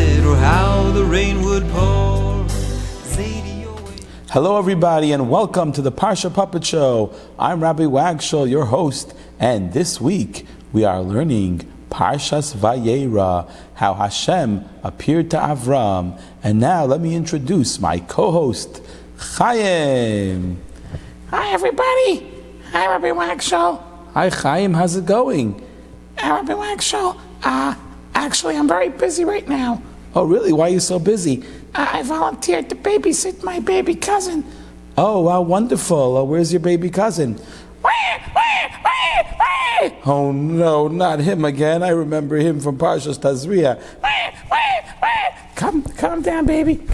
it or how the rain would pour. Hello everybody and welcome to the Parsha Puppet Show. I'm Rabbi Wagshul, your host, and this week we are learning Parshas Vayera, how Hashem appeared to Avram. And now let me introduce my co-host, Chaim. Hi everybody. Hi Rabbi Wagshul. Hi Chaim, how's it going? Rabbi Wagshul, actually I'm very busy right now. Oh really? Why are you so busy? I volunteered to babysit my baby cousin. Oh wow, wonderful. Where's your baby cousin? Oh no, not him again. I remember him from Parshas Tazria. Calm down, baby.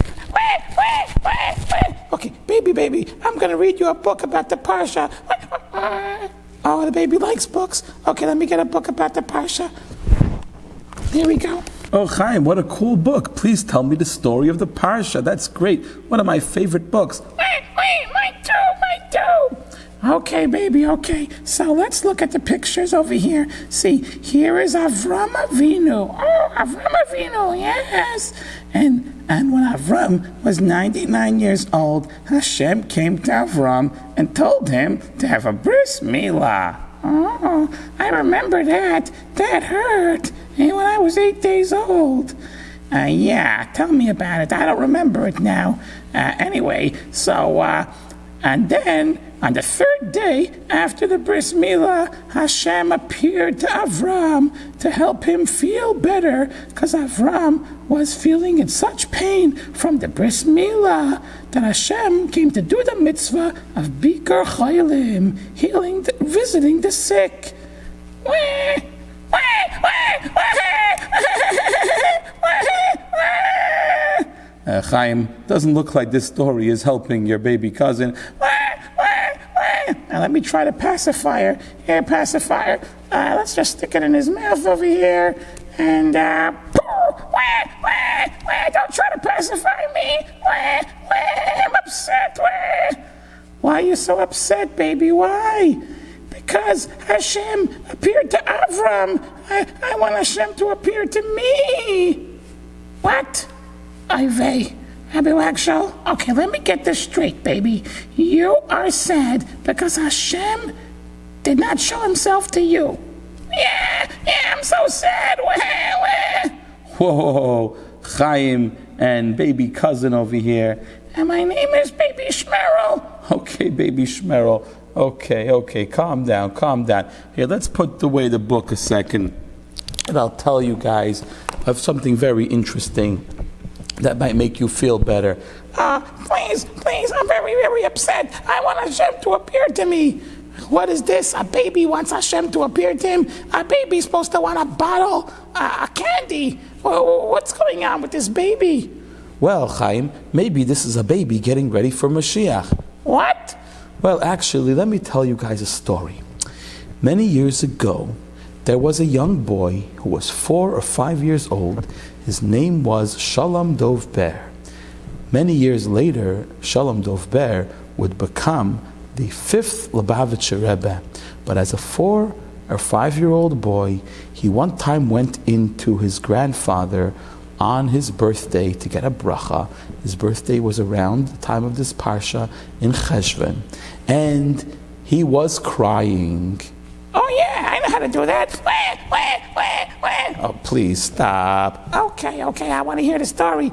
Okay, baby, I'm going to read you a book about the Parsha. Oh, the baby likes books. Okay, let me get a book about the Parsha. Here we go. Oh, Chaim, what a cool book. Please tell me the story of the Parsha. That's great. One of my favorite books. Mine too. Okay, baby, okay. So let's look at the pictures over here. See, here is Avram Avinu. Oh, Avram Avinu, yes. And when Avram was 99 years old, Hashem came to Avram and told him to have a bris milah. Oh, I remember that. That hurt. And when I was 8 days old. Yeah, tell me about it. I don't remember it now. Anyway, so, and then on the third day after the bris milah, Hashem appeared to Avram to help him feel better, because Avram was feeling in such pain from the bris milah that Hashem came to do the mitzvah of Bikur Chaylim, visiting the sick. Chaim, doesn't look like this story is helping your baby cousin. Now let me try the pacifier. Here, pacifier. Let's just stick it in his mouth over here. And, don't try to pacify me. I'm upset. Why are you so upset, baby? Why? Because Hashem appeared to Avram. I want Hashem to appear to me. What? Ivey. Rabbi Wagshul, okay, let me get this straight, baby. You are sad because Hashem did not show himself to you. Yeah, I'm so sad. Whoa, Chaim and baby cousin over here. And my name is Baby Shmerel. Okay, Baby Shmerel. Okay, calm down. Here, let's put away the book a second, and I'll tell you guys of something very interesting that might make you feel better. Please, I'm very, very upset. I want Hashem to appear to me. What is this? A baby wants Hashem to appear to him? A baby's supposed to want a bottle, a candy. What's going on with this baby? Well, Chaim, maybe this is a baby getting ready for Mashiach. What? Well, actually, let me tell you guys a story. Many years ago, there was a young boy who was 4 or 5 years old. His name was Shalom Dov Ber. Many years later, Shalom Dov Ber would become the 5th Lubavitcher Rebbe. But as a 4 or 5-year-old boy, he one time went into his grandfather on his birthday to get a bracha. His birthday was around the time of this parsha in Cheshvan. And he was crying. Oh yeah, I know how to do that. Oh, please stop. Okay, I want to hear the story.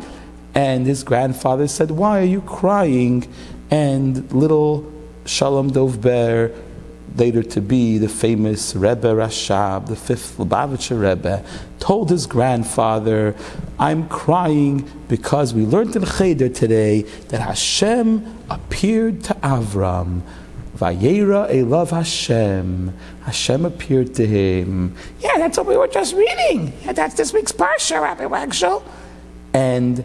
And his grandfather said, why are you crying? And little Shalom Dov Ber, later to be the famous Rebbe Rashab, the 5th Lubavitcher Rebbe, told his grandfather, I'm crying because we learned in Cheder today that Hashem appeared to Avram. Vayera elav Hashem. Hashem appeared to him. Yeah, that's what we were just reading. That's this week's Parsha, Rabbi Wagshul. And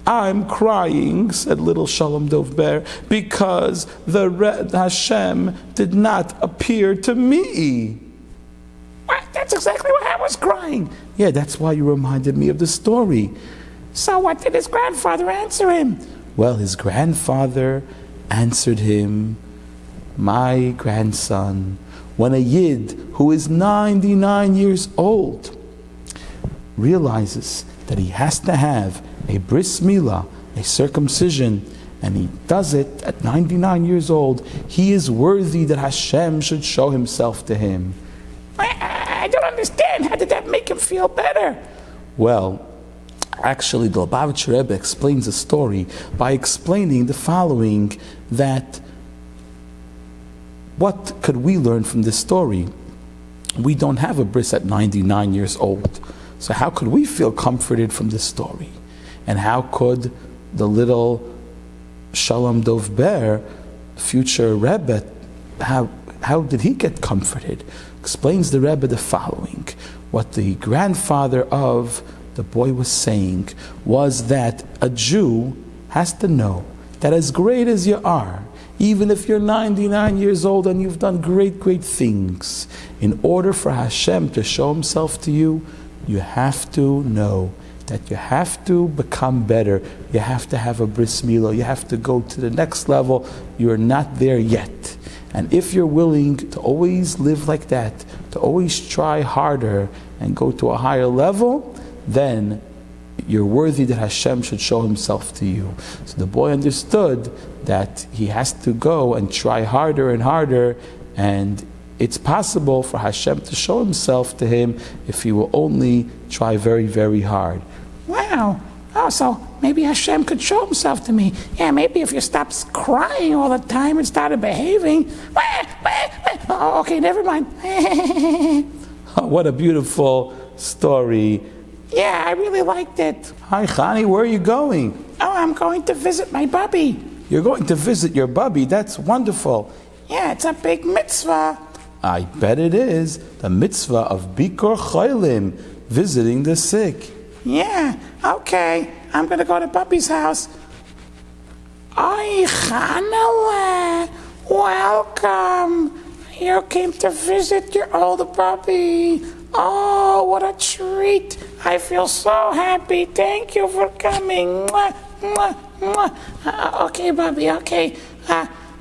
I'm crying, said little Shalom Dov Ber, because the Hashem did not appear to me. What? That's exactly why I was crying. Yeah, that's why you reminded me of the story. So what did his grandfather answer him? Well, his grandfather answered him, my grandson, when a Yid who is 99 years old realizes that he has to have a bris milah, a circumcision, and he does it at 99 years old, he is worthy that Hashem should show himself to him. I don't understand. How did that make him feel better? Well, actually, the Lubavitcher Rebbe explains the story by explaining the following, that what could we learn from this story? We don't have a bris at 99 years old. So how could we feel comforted from this story? And how could the little Shalom Dov Ber, future Rebbe, how did he get comforted? Explains the Rebbe the following. What the grandfather of the boy was saying was that a Jew has to know that as great as you are, even if you're 99 years old and you've done great, great things, in order for Hashem to show himself to you, you have to know that you have to become better. You have to have a bris milah. You have to go to the next level. You're not there yet. And if you're willing to always live like that, to always try harder and go to a higher level, then you're worthy that Hashem should show himself to you. So the boy understood that he has to go and try harder and harder, and it's possible for Hashem to show himself to him if he will only try very, very hard. Wow. Oh, so maybe Hashem could show himself to me. Yeah, maybe if you stopped crying all the time and started behaving. Oh, okay, never mind. What a beautiful story. Yeah, I really liked it. Hi, Chani, where are you going? Oh, I'm going to visit my bubby. You're going to visit your bubby? That's wonderful. Yeah, it's a big mitzvah. I bet it is. The mitzvah of Bikor Chaylim, visiting the sick. Yeah, okay. I'm going to go to Bubby's house. Ay, Chanale, welcome. You came to visit your old puppy. Oh, what a treat. I feel so happy. Thank you for coming. Mwah, mwah, mwah. Okay, Bubby, okay.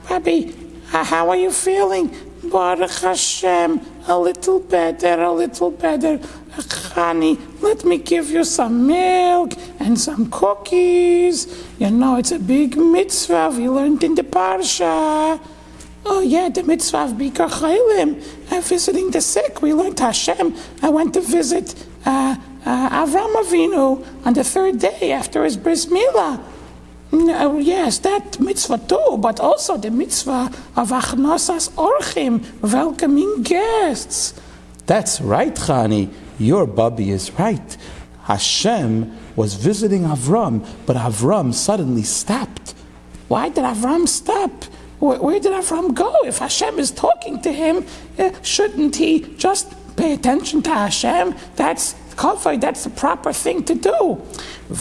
Bubby, how are you feeling? Baruch Hashem, a little better, a little better. Honey, let me give you some milk and some cookies. You know, it's a big mitzvah we learned in the Parsha. Oh yeah, the mitzvah of Bikar Chaylim, visiting the sick. We learned Hashem. I went to visit Avram Avinu on the third day after his bris milah. Yes, that mitzvah too, but also the mitzvah of Achnosas Orchim, welcoming guests. That's right, Chani. Your bubby is right. Hashem was visiting Avram, but Avram suddenly stopped. Why did Avram stop? Where did Avram go? If Hashem is talking to him, shouldn't he just pay attention to Hashem? That's kavod, that's the proper thing to do.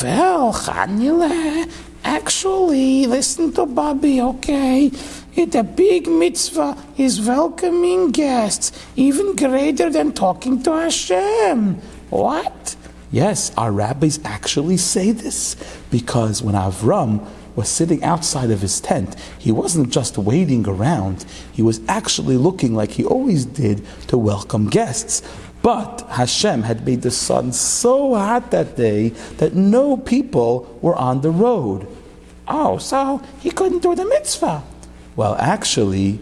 Well, Chanile, actually, listen to Bobby, okay? The big mitzvah is welcoming guests, even greater than talking to Hashem. What? Yes, our rabbis actually say this, because when Avram was sitting outside of his tent, he wasn't just waiting around, he was actually looking like he always did to welcome guests. But Hashem had made the sun so hot that day that no people were on the road. Oh, so he couldn't do the mitzvah. Well, actually,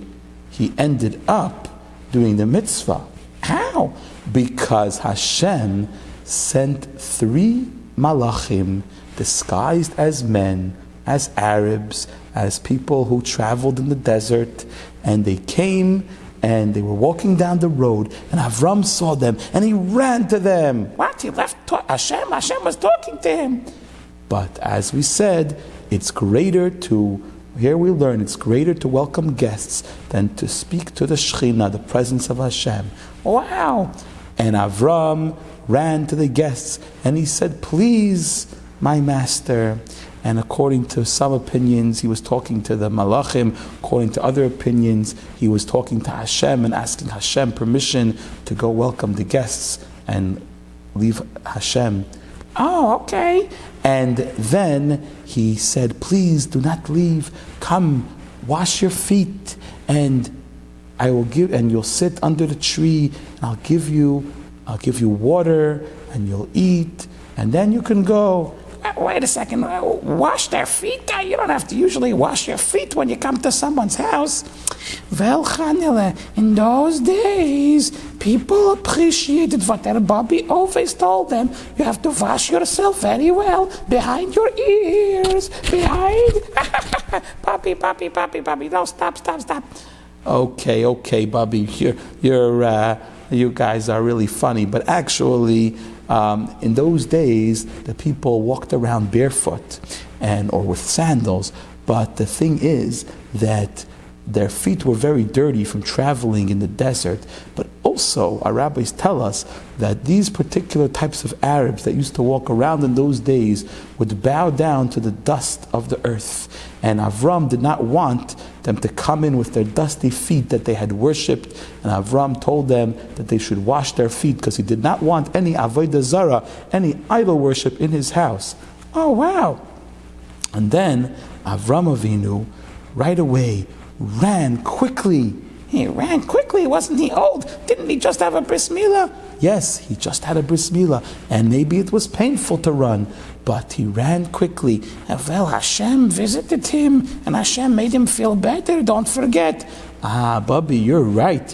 he ended up doing the mitzvah. How? Because Hashem sent 3 malachim disguised as men, as Arabs, as people who traveled in the desert, and they came and they were walking down the road, and Avram saw them and he ran to them. What? He left Hashem? Hashem was talking to him. But as we said, it's greater to, here we learn, it's greater to welcome guests than to speak to the Shekhinah, the presence of Hashem. Wow. And Avram ran to the guests and he said, please, my master. And according to some opinions, he was talking to the Malachim. According to other opinions, he was talking to Hashem and asking Hashem permission to go welcome the guests and leave Hashem. Oh, okay. And then he said, please do not leave. Come, wash your feet, and I will give, and you'll sit under the tree, and I'll give you water, and you'll eat, and then you can go. Wait a second. Wash their feet? You don't have to usually wash your feet when you come to someone's house. Well, Chanele, in those days, people appreciated what their Bobby always told them. You have to wash yourself very well behind your ears. Behind. Bobby. No, stop. Okay, Bobby. You guys are really funny, but actually, in those days, the people walked around barefoot or with sandals. But the thing is that their feet were very dirty from traveling in the desert. But also, our rabbis tell us that these particular types of Arabs that used to walk around in those days would bow down to the dust of the earth. And Avram did not want them to come in with their dusty feet that they had worshipped. And Avram told them that they should wash their feet because he did not want any avodah zarah, any idol worship in his house. Oh, wow. And then Avram Avinu right away ran quickly. He ran quickly? Wasn't he old? Didn't he just have a bris milah? Yes, he just had a bris milah, and maybe it was painful to run, but he ran quickly. Well, Hashem visited him, and Hashem made him feel better, don't forget. Bubby, you're right,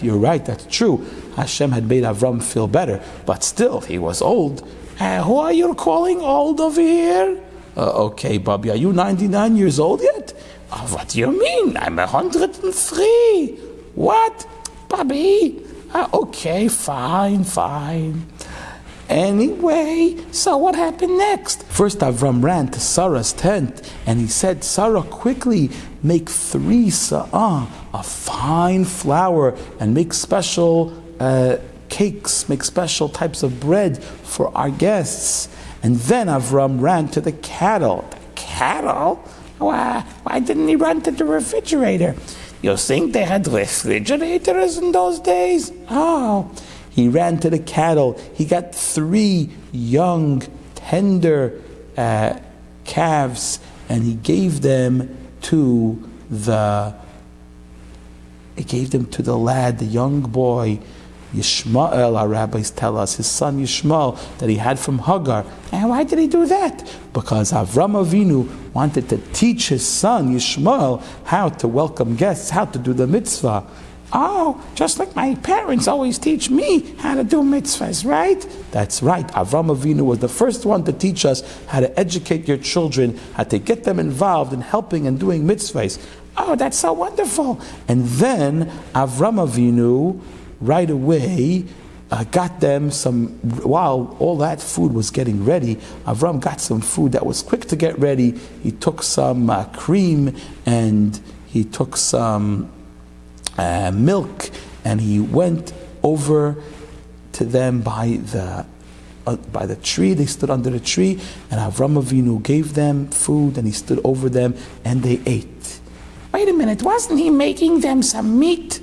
that's true. Hashem had made Avram feel better, but still, he was old. Who are you calling old over here? Okay, Bubby, are you 99 years old yet? What do you mean? I'm 103. What? Bobby? Okay, fine. Anyway, so what happened next? First, Avram ran to Sarah's tent, and he said, Sarah, quickly make 3 sa'ah of fine flour, and make special cakes, make special types of bread for our guests. And then Avram ran to the cattle. The cattle? Why didn't he run to the refrigerator? You think they had refrigerators in those days? Oh, he ran to the cattle. He got 3 young, tender calves, and he gave them to the lad, the young boy, Yishmael. Our rabbis tell us, his son Yishmael, that he had from Hagar. And why did he do that? Because Avram Avinu wanted to teach his son Yishmael how to welcome guests, how to do the mitzvah. Oh, just like my parents always teach me how to do mitzvahs, right? That's right. Avram Avinu was the first one to teach us how to educate your children, how to get them involved in helping and doing mitzvahs. Oh, that's so wonderful. And then Avram Avinu right away got them some, while all that food was getting ready, Avram got some food that was quick to get ready. He took some cream, and he took some milk, and he went over to them by the tree. They stood under the tree, and Avram Avinu gave them food, and he stood over them, and they ate. Wait a minute, wasn't he making them some meat?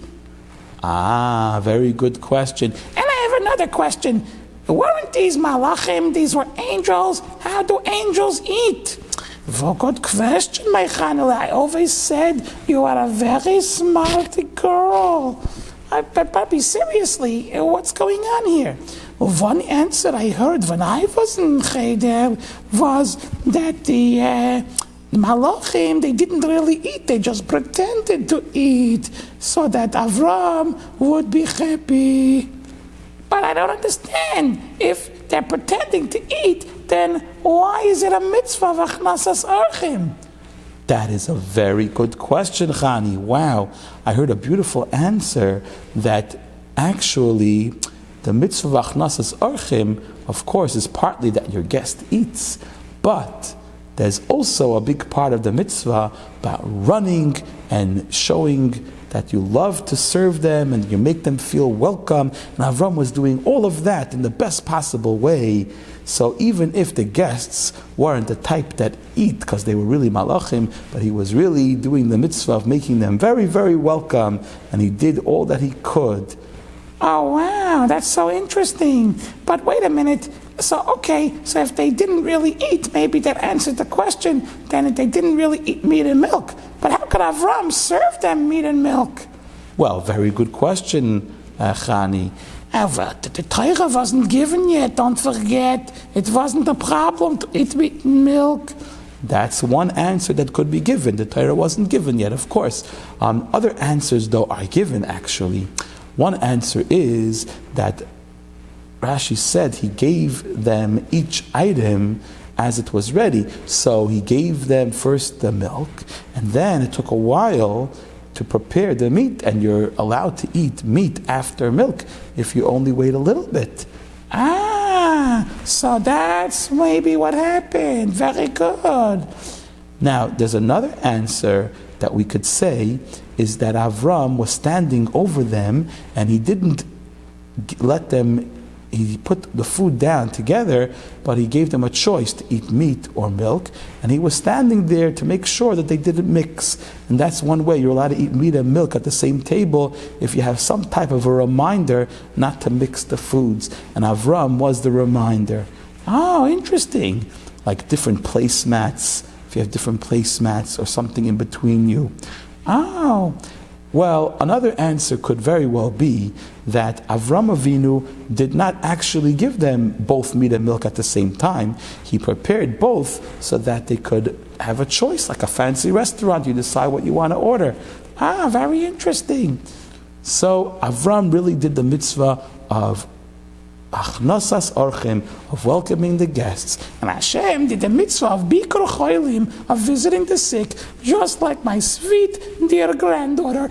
Very good question. And I have another question. Weren't these malachim, these were angels? How do angels eat? Well, good question, my Chanel. I always said you are a very smart girl. But Bobby, seriously, what's going on here? One answer I heard when I was in Cheder was that the Malachim, they didn't really eat, they just pretended to eat so that Avram would be happy. But I don't understand. If they're pretending to eat, then why is it a mitzvah v'achnasas orchim? That is a very good question, Chani. Wow. I heard a beautiful answer that actually the mitzvah v'achnasas orchim, of course, is partly that your guest eats, but there's also a big part of the mitzvah about running and showing that you love to serve them and you make them feel welcome. And Avram was doing all of that in the best possible way. So even if the guests weren't the type that eat because they were really malachim, but he was really doing the mitzvah of making them very, very welcome, and he did all that he could. Oh, wow, that's so interesting. But wait a minute. So if they didn't really eat, maybe that answered the question, then they didn't really eat meat and milk. But how could Avram serve them meat and milk? Well, very good question, Chani. The Torah wasn't given yet, don't forget. It wasn't a problem to eat meat and milk. That's one answer that could be given. The Torah wasn't given yet, of course. Other answers, though, are given, actually. One answer is that Rashi said he gave them each item as it was ready. So he gave them first the milk, and then it took a while to prepare the meat, and you're allowed to eat meat after milk if you only wait a little bit. So that's maybe what happened. Very good. Now, there's another answer that we could say is that Avram was standing over them and he didn't let them, he put the food down together, but he gave them a choice to eat meat or milk, and he was standing there to make sure that they didn't mix. And that's one way you're allowed to eat meat and milk at the same table, if you have some type of a reminder not to mix the foods. And Avram was the reminder. Oh, interesting. Like different placemats, if you have different placemats or something in between you. Oh, well, another answer could very well be that Avram Avinu did not actually give them both meat and milk at the same time. He prepared both so that they could have a choice, like a fancy restaurant. You decide what you want to order. Very interesting. So Avram really did the mitzvah of Achnasas Orchim, of welcoming the guests. And Hashem did the mitzvah of Bikur Choilim, of visiting the sick, just like my sweet, dear granddaughter.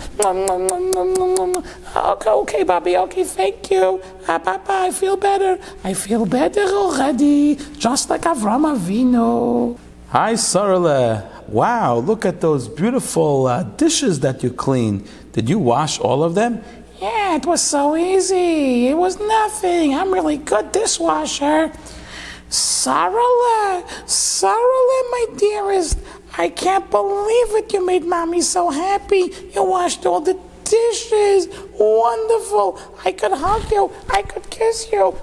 Okay, Bobby, okay, thank you. Papa, I feel better. I feel better already, just like Avram Avinu. Hi, Sarale. Wow, look at those beautiful dishes that you cleaned. Did you wash all of them? Yeah, it was so easy. It was nothing. I'm really good dishwasher. Sarale, my dearest, I can't believe it. You made Mommy so happy. You washed all the dishes. Wonderful. I could hug you. I could kiss you.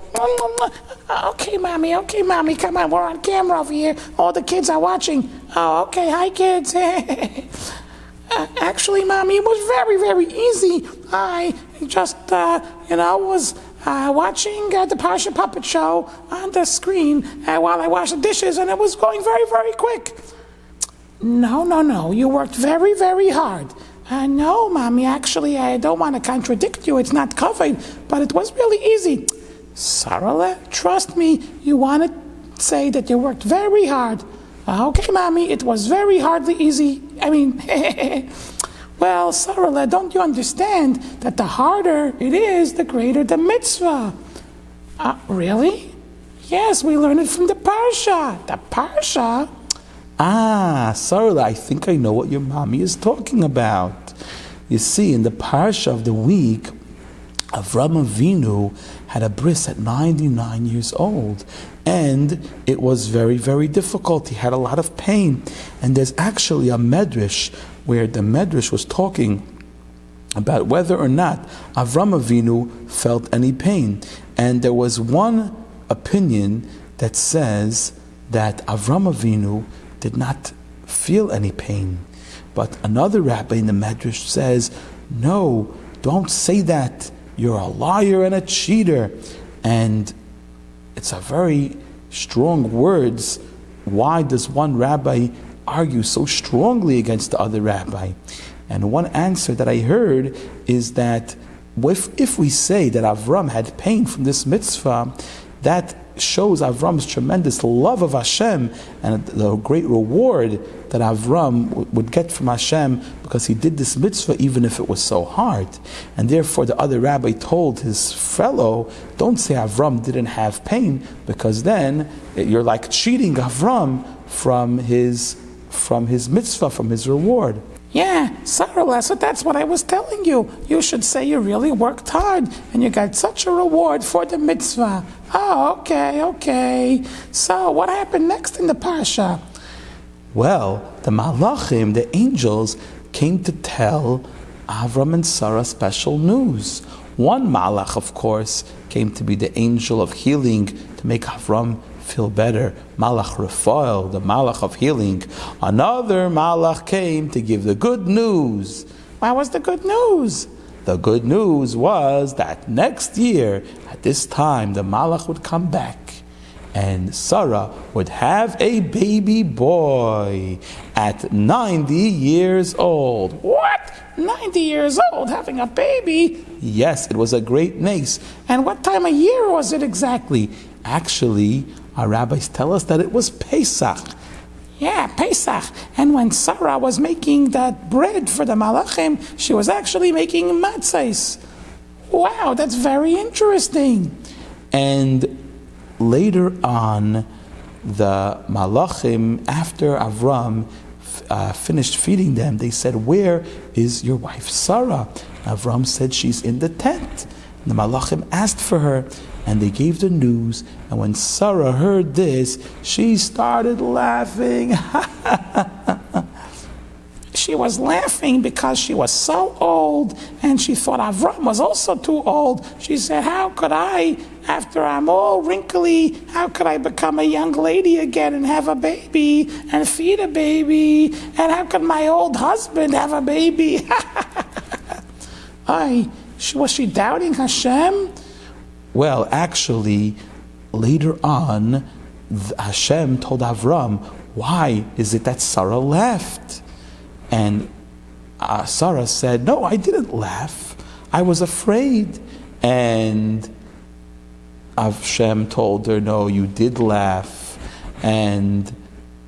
Okay, Mommy, come on. We're on camera over here. All the kids are watching. Oh, okay. Hi, kids. Actually, Mommy, it was very, very easy. I just, was watching the Parshas puppet show on the screen while I washed the dishes, and it was going very, very quick. No. You worked very, very hard. No, Mommy, actually, I don't want to contradict you. It's not covered, but it was really easy. Sarale, trust me, you want to say that you worked very hard. Okay, Mommy, it was very hardly easy. Well, Sarale, don't you understand that the harder it is, the greater the mitzvah? Really? Yes, we learned it from the Parsha. The Parsha? Sarale, I think I know what your mommy is talking about. You see, in the Parsha of the week, Avram Avinu had a bris at 99 years old, and it was very, very difficult. He had a lot of pain, and there's actually a medrash where the medrash was talking about whether or not Avram Avinu felt any pain, and there was one opinion that says that Avram Avinu did not feel any pain, but another rabbi in the medrash says, no, don't say that. You're a liar and a cheater. And it's a very strong words. Why does one rabbi argue so strongly against the other rabbi? And one answer that I heard is that if we say that Avram had pain from this mitzvah, that shows Avram's tremendous love of Hashem and the great reward that Avram would get from Hashem because he did this mitzvah even if it was so hard. And therefore the other rabbi told his fellow, don't say Avram didn't have pain, because then you're like cheating Avram from his mitzvah, from his reward. Yeah, Sarah, so that's what I was telling you. You should say you really worked hard and you got such a reward for the mitzvah. Oh, okay. So what happened next in the Parsha? Well, the Malachim, the angels, came to tell Avram and Sarah special news. One Malach, of course, came to be the angel of healing to make Avram feel better. Malach Raphael, the Malach of healing. Another Malach came to give the good news. What was the good news? The good news was that next year, at this time, the Malach would come back and Sarah would have a baby boy at 90 years old. What? 90 years old having a baby? Yes, it was a great nace. And what time of year was it exactly? Actually, our rabbis tell us that it was Pesach. Yeah, Pesach. And when Sarah was making that bread for the Malachim, she was actually making matzahs. Wow, that's very interesting. And later on, the Malachim, after Avram finished feeding them, they said, "Where is your wife Sarah?" Avram said, "She's in the tent." And the Malachim asked for her, and they gave the news. And when Sarah heard this, she started laughing. She was laughing because she was so old, and she thought Avram was also too old. She said, how could I, after I'm all wrinkly, how could I become a young lady again and have a baby and feed a baby? And how could my old husband have a baby? Was she doubting Hashem? Well, actually, later on, Hashem told Avram, why is it that Sarah left? And Sarah said, no, I didn't laugh. I was afraid. And Hashem told her, no, you did laugh. And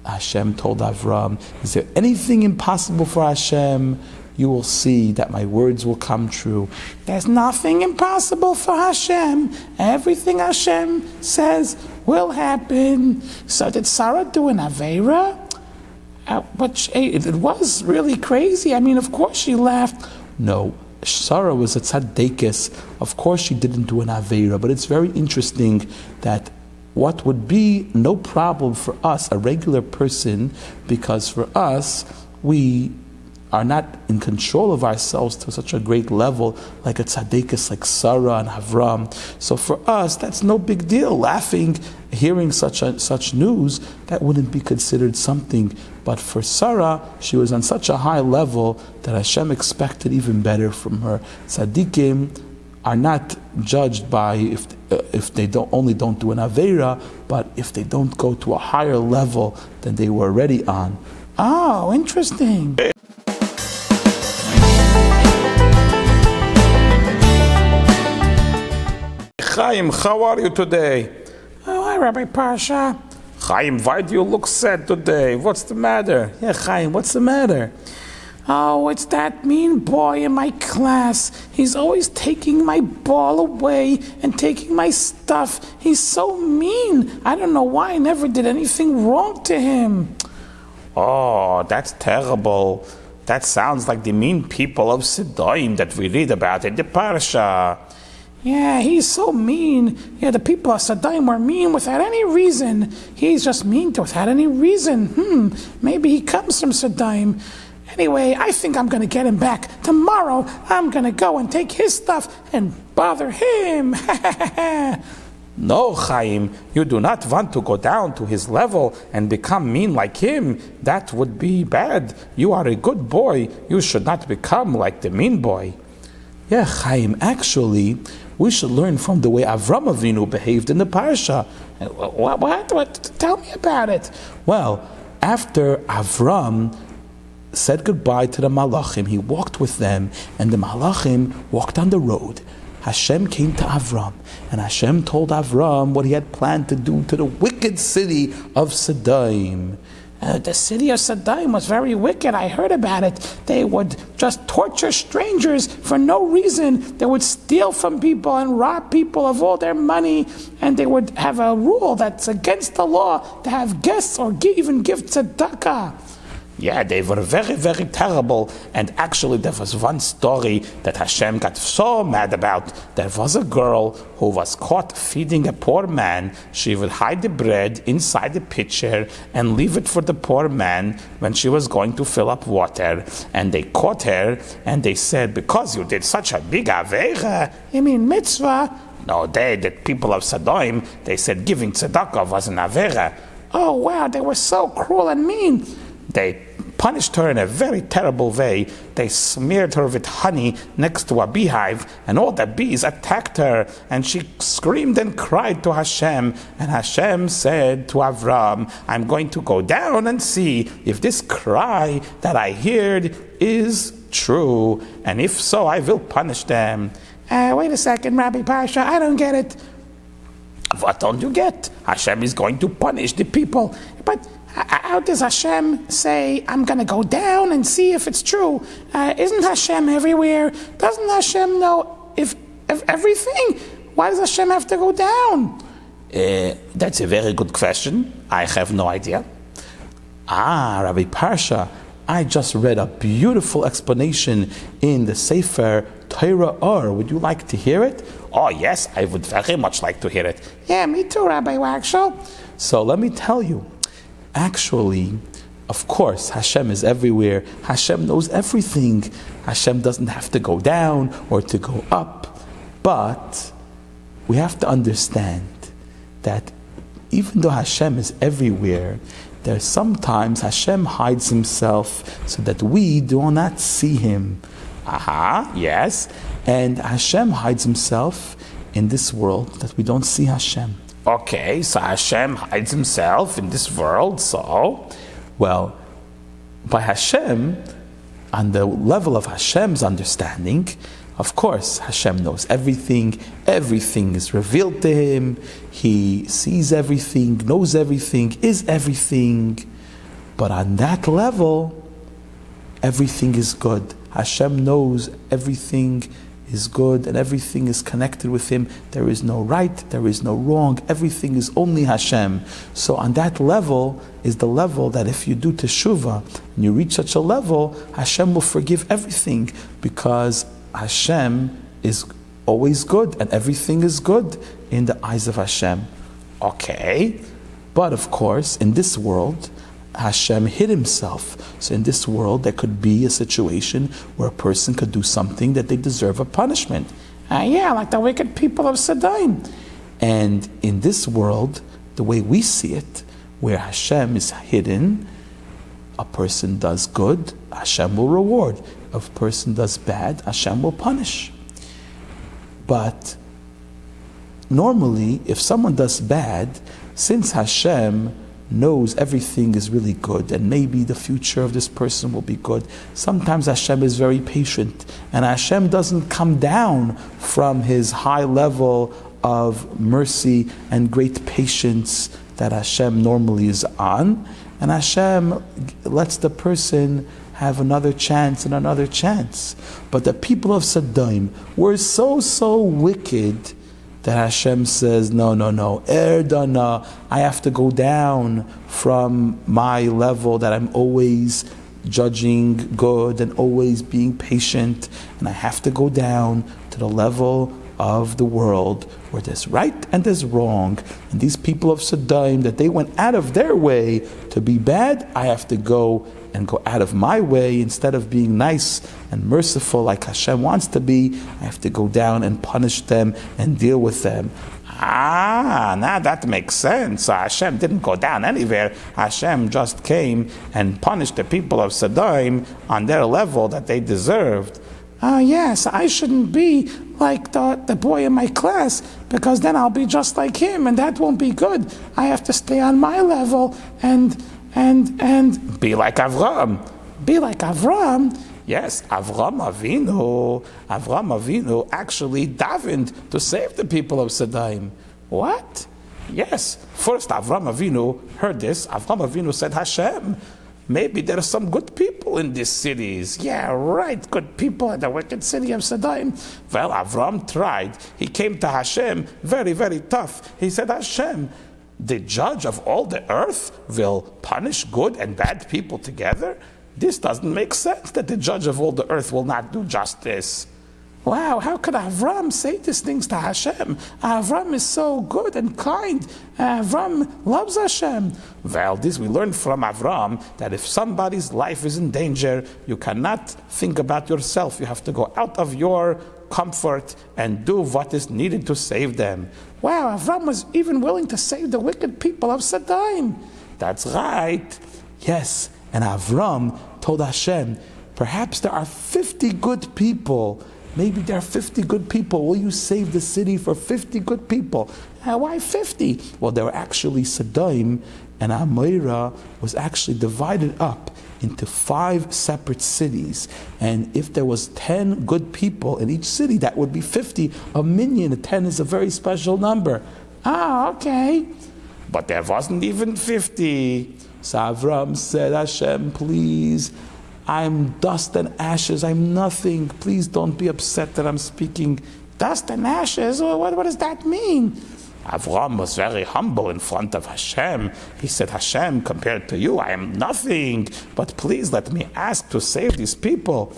Hashem told Avram, is there anything impossible for Hashem? You will see that my words will come true. There's nothing impossible for Hashem. Everything Hashem says will happen. So did Sarah do an Vayera? It was really crazy. I mean, of course she laughed. No, Sarah was a tzaddikis. Of course she didn't do an Vayera, but it's very interesting that what would be no problem for us, a regular person, because for us, we are not in control of ourselves to such a great level like a tzaddikus like Sarah and Avram. So for us, that's no big deal. Laughing, hearing such news, that wouldn't be considered something. But for Sarah, she was on such a high level that Hashem expected even better from her. Tzaddikim are not judged by if they don't do an Vayera, but if they don't go to a higher level than they were already on. Oh, interesting. Chaim, how are you today? Oh, hi, Rabbi Parsha. Chaim, why do you look sad today? What's the matter? Yeah, Chaim, what's the matter? Oh, it's that mean boy in my class. He's always taking my ball away and taking my stuff. He's so mean. I don't know why I never did anything wrong to him. Oh, that's terrible. That sounds like the mean people of Sidon that we read about in the Parsha. Yeah, he's so mean. Yeah, the people of Sodom were mean without any reason. He's just mean without any reason. Maybe he comes from Sodom. Anyway, I think I'm going to get him back. Tomorrow, I'm going to go and take his stuff and bother him. No, Chaim, you do not want to go down to his level and become mean like him. That would be bad. You are a good boy. You should not become like the mean boy. Yeah, Chaim, actually, we should learn from the way Avram Avinu behaved in the Parsha. What? Tell me about it. Well, after Avram said goodbye to the Malachim, he walked with them, and the Malachim walked on the road. Hashem came to Avram, and Hashem told Avram what he had planned to do to the wicked city of Sodom. The city of Sodom was very wicked. I heard about it. They would just torture strangers for no reason. They would steal from people and rob people of all their money. And they would have a rule that's against the law to have guests or even give tzedakah. Yeah, they were very, very terrible. And actually, there was one story that Hashem got so mad about. There was a girl who was caught feeding a poor man. She would hide the bread inside the pitcher and leave it for the poor man when she was going to fill up water. And they caught her and they said, because you did such a big Vayera. You mean mitzvah? No, the people of Sodom, they said giving tzedakah was an Vayera. Oh, wow, they were so cruel and mean. They punished her in a very terrible way. They smeared her with honey next to a beehive, and all the bees attacked her, and she screamed and cried to Hashem, and Hashem said to Avram, I'm going to go down and see if this cry that I heard is true, and if so, I will punish them. Wait a second, Rabbi Parsha, I don't get it. What don't you get? Hashem is going to punish the people. But how does Hashem say, I'm going to go down and see if it's true? Isn't Hashem everywhere? Doesn't Hashem know if everything? Why does Hashem have to go down? That's a very good question. I have no idea. Rabbi Parsha, I just read a beautiful explanation in the Sefer Torah Or. Would you like to hear it? Oh yes, I would very much like to hear it. Yeah, me too, Rabbi Waxel. So let me tell you, actually, of course, Hashem is everywhere. Hashem knows everything. Hashem doesn't have to go down or to go up. But we have to understand that even though Hashem is everywhere, there's sometimes Hashem hides himself so that we do not see him. Yes. And Hashem hides himself in this world that we don't see Hashem. Okay, so Hashem hides himself in this world, so? Well, by Hashem, on the level of Hashem's understanding, of course, Hashem knows everything. Everything is revealed to him. He sees everything, knows everything, is everything. But on that level, everything is good. Hashem knows everything is good and everything is connected with him. There is no right, there is no wrong. Everything is only Hashem. So on that level is the level that if you do teshuvah and you reach such a level, Hashem will forgive everything because Hashem is always good and everything is good in the eyes of Hashem. Okay. But of course, in this world, Hashem hid himself. So in this world, there could be a situation where a person could do something that they deserve a punishment. Yeah, like the wicked people of Sodom. And in this world, the way we see it, where Hashem is hidden, a person does good, Hashem will reward. If a person does bad, Hashem will punish. But normally, if someone does bad, since Hashem knows everything is really good and maybe the future of this person will be good, sometimes Hashem is very patient and Hashem doesn't come down from his high level of mercy and great patience that Hashem normally is on, and Hashem lets the person have another chance and another chance. But the people of Sodom were so wicked that Hashem says, no, Erdana, I have to go down from my level that I'm always judging good and always being patient, and I have to go down to the level of the world where there's right and there's wrong. And these people of Sodom, that they went out of their way to be bad, I have to go out of my way. Instead of being nice and merciful like Hashem wants to be, I have to go down and punish them and deal with them. Now that makes sense. So Hashem didn't go down anywhere. Hashem just came and punished the people of Sodom on their level that they deserved. Yes, I shouldn't be like the boy in my class, because then I'll be just like him, and that won't be good. I have to stay on my level and be like Avram. Be like Avram? Yes, Avram Avinu actually davened to save the people of Sodom. What? Yes. First Avram Avinu heard this. Avram Avinu said, Hashem, maybe there are some good people in these cities. Yeah, right, good people in the wicked city of Sodom. Well, Avram tried. He came to Hashem very, very tough. He said, Hashem, the judge of all the earth will punish good and bad people together? This doesn't make sense, that the judge of all the earth will not do justice. Wow, how could Avram say these things to Hashem? Avram is so good and kind. Avram loves Hashem. Well, this we learned from Avram, that if somebody's life is in danger, you cannot think about yourself. You have to go out of your comfort and do what is needed to save them. Wow, Avram was even willing to save the wicked people of Sodom. That's right. Yes, and Avram told Hashem, perhaps there are 50 good people. Maybe there are 50 good people. Will you save the city for 50 good people? Why 50? Well, there were actually Sodom, and Vayera was actually divided up into 5 separate cities. And if there was 10 good people in each city, that would be 50. A minyan, 10 is a very special number. Okay. But there wasn't even 50. So Avram said, Hashem, please, I'm dust and ashes, I'm nothing. Please don't be upset that I'm speaking. Dust and ashes? What does that mean? Avram was very humble in front of Hashem. He said, Hashem, compared to you, I am nothing. But please let me ask to save these people.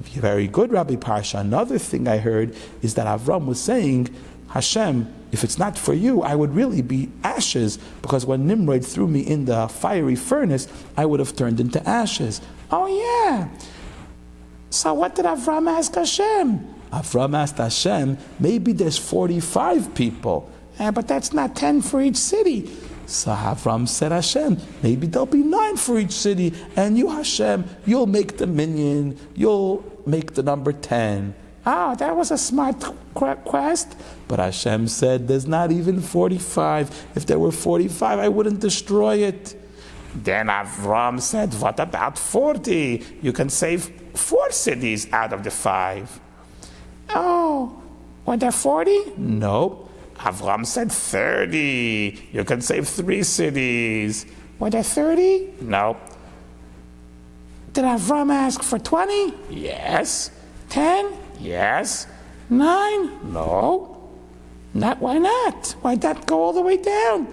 Very good, Rabbi Parsha. Another thing I heard is that Avram was saying, Hashem, if it's not for you, I would really be ashes, because when Nimrod threw me in the fiery furnace, I would have turned into ashes. Oh yeah. So what did Avram ask Hashem? Avram asked Hashem, maybe there's 45 people. But that's not 10 for each city. So Avram said, Hashem, maybe there'll be 9 for each city, and you, Hashem, you'll make the minyan, you'll make the number 10. That was a smart quest. But Hashem said, there's not even 45. If there were 45, I wouldn't destroy it. Then Avram said, what about 40? You can save 4 cities out of the 5. Were there 40? No. Avram said 30. You can save 3 cities. Were there 30? No. Did Avram ask for 20? Yes. 10? Yes. 9? No. Why not? Why'd that go all the way down?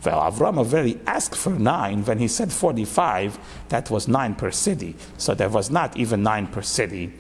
Well, Avram already asked for 9 when he said 45. That was 9 per city. So there was not even 9 per city.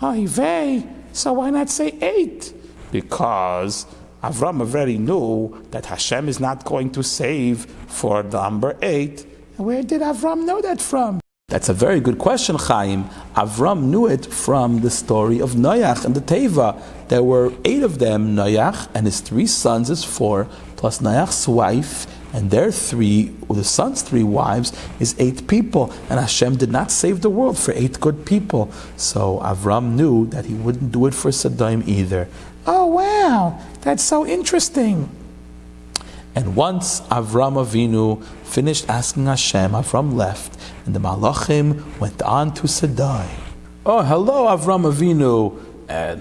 So why not say 8? Because Avram already knew that Hashem is not going to save for number 8. Where did Avram know that from? That's a very good question, Chaim. Avram knew it from the story of Noach and the Teva. There were 8 of them, Noach and his 3 sons is 4, plus Noach's wife, and their 3, or the son's 3 wives, is 8 people. And Hashem did not save the world for 8 good people. So Avram knew that he wouldn't do it for Sodom either. Oh wow, that's so interesting. And once Avram Avinu finished asking Hashem, Avram left, and the Malachim went on to Sodom. Oh, hello, Avram Avinu.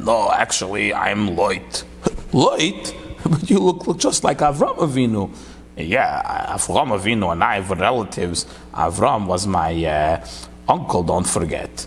No, actually, I'm Lot. Lot? But you look just like Avram Avinu. Yeah, Avram Avinu and I were relatives. Avram was my uncle, don't forget.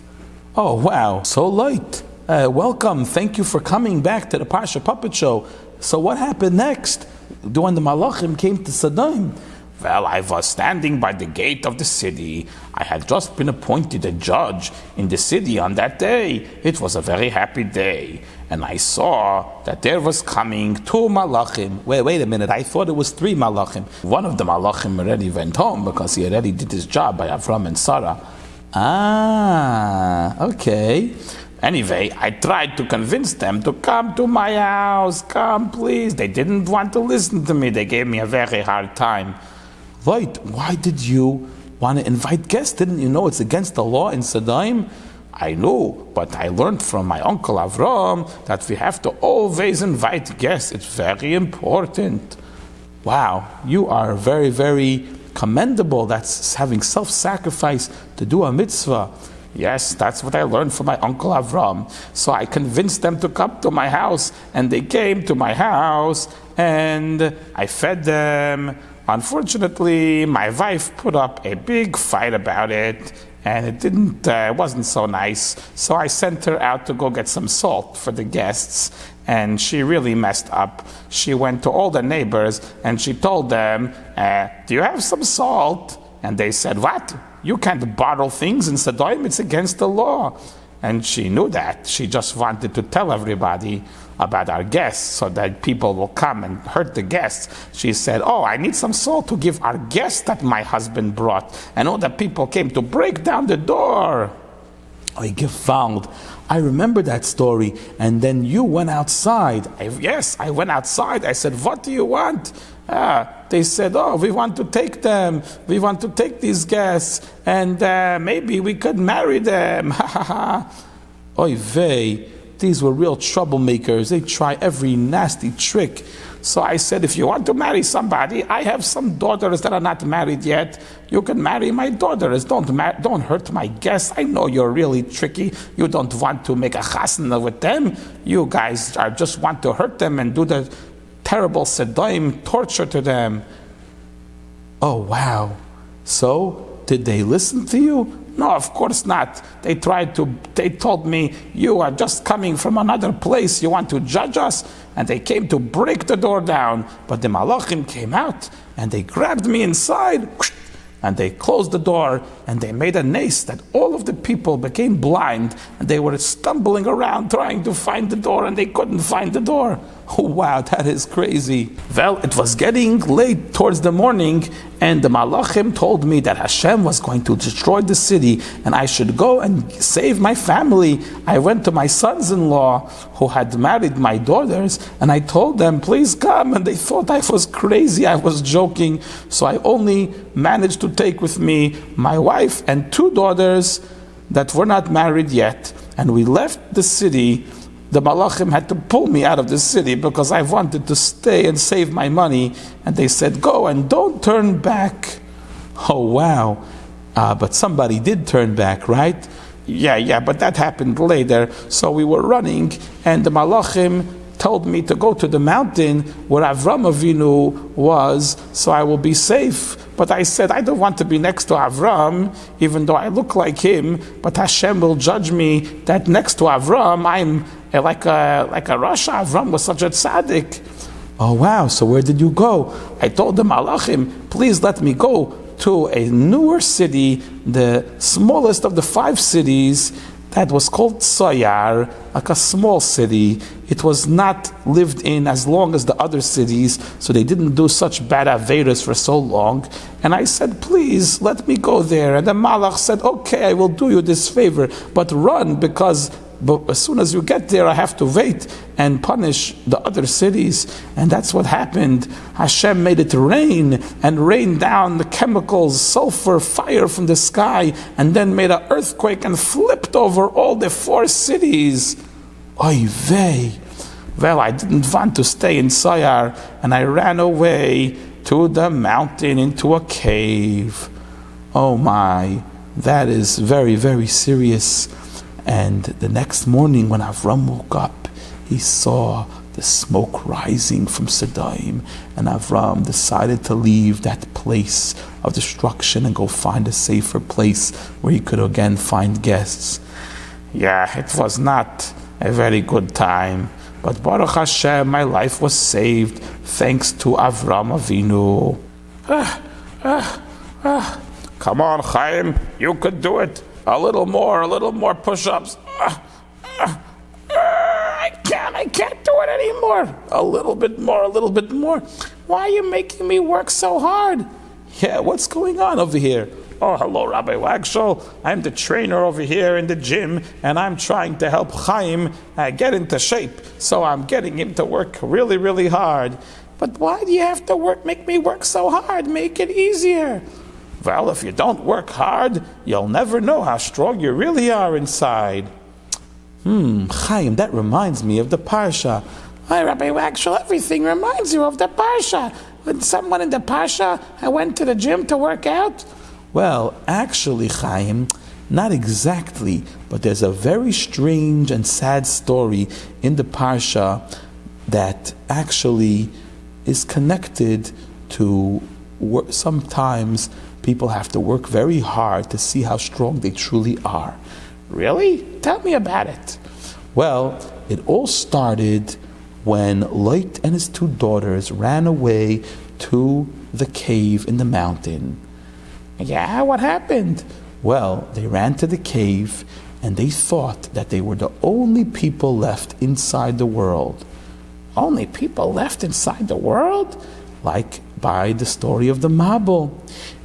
Oh, wow, so Lot. Welcome, thank you for coming back to the Parsha Puppet Show. So what happened next? When the Malachim came to Sodom? Well, I was standing by the gate of the city. I had just been appointed a judge in the city on that day. It was a very happy day. And I saw that there was coming 2 Malachim. Wait a minute, I thought it was 3 Malachim. One of the Malachim already went home because he already did his job by Avram and Sarah. Okay. Anyway, I tried to convince them to come to my house. Come, please. They didn't want to listen to me. They gave me a very hard time. Wait, why did you want to invite guests? Didn't you know it's against the law in Sodom? I knew, but I learned from my uncle Avram that we have to always invite guests. It's very important. Wow, you are very, very commendable. That's having self-sacrifice to do a mitzvah. Yes, that's what I learned from my uncle Avram. So I convinced them to come to my house, and they came to my house, and I fed them. Unfortunately, my wife put up a big fight about it, and it wasn't so nice. So I sent her out to go get some salt for the guests, and she really messed up. She went to all the neighbors, and she told them, do you have some salt? And they said, what? You can't bottle things in Sodom, it's against the law. And she knew that. She just wanted to tell everybody about our guests so that people will come and hurt the guests. She said, I need some salt to give our guests that my husband brought. And all the people came to break down the door. I gefallen. I remember that story. And then you went outside. Yes, I went outside. I said, what do you want? They said, oh, we want to take them. We want to take these guests. And maybe we could marry them. Ha ha ha. Oy vey. These were real troublemakers. They try every nasty trick. So I said, if you want to marry somebody, I have some daughters that are not married yet. You can marry my daughters. Don't hurt my guests. I know you're really tricky. You don't want to make a chasna with them. You guys just want to hurt them and do the terrible sedaim torture to them. Oh, wow. So, did they listen to you? No, of course not. They told me, you are just coming from another place. You want to judge us? And they came to break the door down. But the malachim came out and they grabbed me inside. And they closed the door and they made a nace that all of the people became blind and they were stumbling around trying to find the door and they couldn't find the door. Oh, wow, that is crazy. Well, it was getting late towards the morning and the malachim told me that Hashem was going to destroy the city and I should go and save my family. I went to my sons-in-law who had married my daughters and I told them, please come. And they thought I was crazy, I was joking. So I only managed to take with me my wife and 2 daughters that were not married yet. And we left the city. The malachim had to pull me out of the city because I wanted to stay and save my money. And they said, go and don't turn back. Oh, wow. But somebody did turn back, right? Yeah, but that happened later. So we were running and the malachim told me to go to the mountain where Avram Avinu was so I will be safe. But I said, I don't want to be next to Avram, even though I look like him, but Hashem will judge me that next to Avram, I'm like a Rasha. Avram was such a tzaddik. Oh, wow. So where did you go? I told the malachim, please let me go to a newer city, the smallest of the 5 cities, that was called Sayar, like a small city. It was not lived in as long as the other cities, so they didn't do such bad Vayras for so long. And I said, please, let me go there. And the Malach said, okay, I will do you this favor, but run, because as soon as you get there, I have to wait and punish the other cities. And that's what happened. Hashem made it rain and rained down the chemicals, sulfur, fire from the sky, and then made an earthquake and flipped over all the 4 cities. Oy vey. Well, I didn't want to stay in Sayar, and I ran away to the mountain into a cave. Oh my, that is very, very serious. And the next morning when Avram woke up, he saw the smoke rising from Sedaim, and Avram decided to leave that place of destruction and go find a safer place where he could again find guests. Yeah, it was not a very good time, but Baruch Hashem, my life was saved thanks to Avram Avinu. Come on, Chaim, you could do it. A little more push-ups. I can't do it anymore. A little bit more. Why are you making me work so hard? Yeah, what's going on over here? Oh, hello, Rabbi Wagshol. I'm the trainer over here in the gym, and I'm trying to help Chaim get into shape. So I'm getting him to work really, really hard. But why do you have to make me work so hard? Make it easier. Well, if you don't work hard, you'll never know how strong you really are inside. Chaim, that reminds me of the Parsha. Hi, Rabbi Wagshol, everything reminds you of the Parsha. When someone in the Parsha, I went to the gym to work out. Well, actually, Chaim, not exactly, but there's a very strange and sad story in the Parsha that actually is connected to sometimes people have to work very hard to see how strong they truly are. Really? Tell me about it. Well, it all started when Lot and his 2 daughters ran away to the cave in the mountain. Yeah, what happened? Well, they ran to the cave and they thought that they were the only people left inside the world. Only people left inside the world? Like by the story of the Mabul.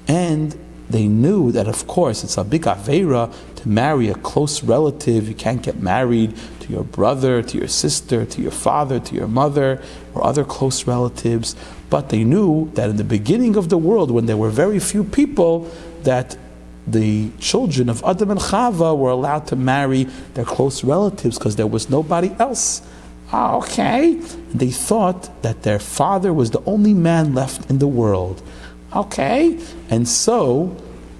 And they knew that, of course, it's a big Vayera to marry a close relative. You can't get married to your brother, to your sister, to your father, to your mother, or other close relatives. But they knew that in the beginning of the world, when there were very few people, that the children of Adam and Chava were allowed to marry their close relatives because there was nobody else. Okay. They thought that their father was the only man left in the world. Okay. And so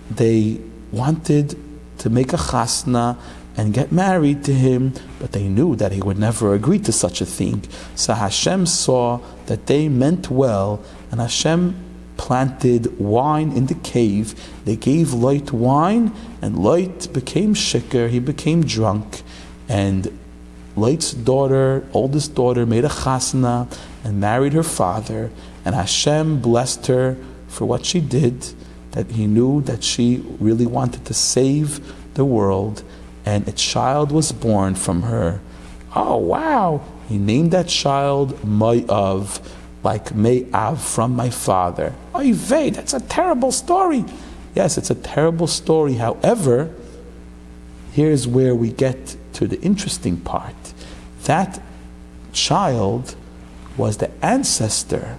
they wanted to make a chasna and get married to him, but they knew that he would never agree to such a thing. So Hashem saw that they meant well, and Hashem planted wine in the cave. They gave Lot wine, and Lot became shikar, he became drunk, and Lot's daughter, oldest daughter, made a chasna and married her father, and Hashem blessed her for what she did, that he knew that she really wanted to save the world, and a child was born from her. Oh, wow. He named that child Moav, like Me'av, from my father. Oy vey, that's a terrible story. Yes, it's a terrible story. However, here's where we get to the interesting part. That child was the ancestor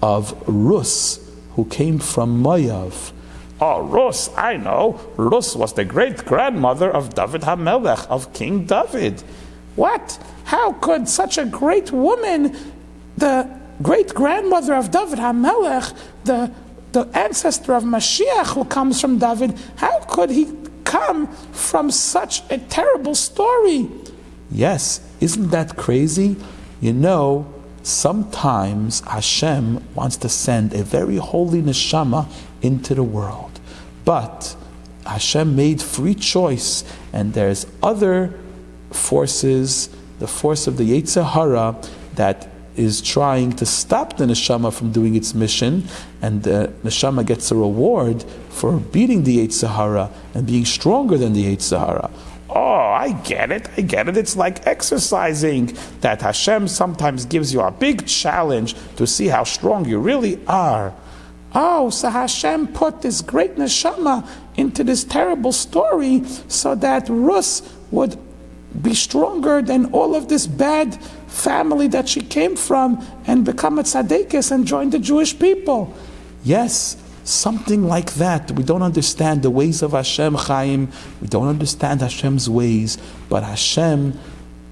of Rus, who came from Moav. Oh, Rus, I know. Rus was the great-grandmother of David HaMelech, of King David. What? How could such a great woman, the great-grandmother of David HaMelech, the ancestor of Mashiach who comes from David, how could he come from such a terrible story? Yes, isn't that crazy? You know, sometimes Hashem wants to send a very holy neshama into the world. But Hashem made free choice, and there's other forces, the force of the Yetzer Hara, that is trying to stop the neshama from doing its mission, and the neshama gets a reward for beating the Yetzer Hara and being stronger than the Yetzer Hara. Oh, I get it. It's like exercising, that Hashem sometimes gives you a big challenge to see how strong you really are. Oh, so Hashem put this great neshama into this terrible story so that Rus would be stronger than all of this bad family that she came from and become a tzaddikus and join the Jewish people. Yes, something like that. We don't understand the ways of Hashem, Chaim. We don't understand Hashem's ways, but Hashem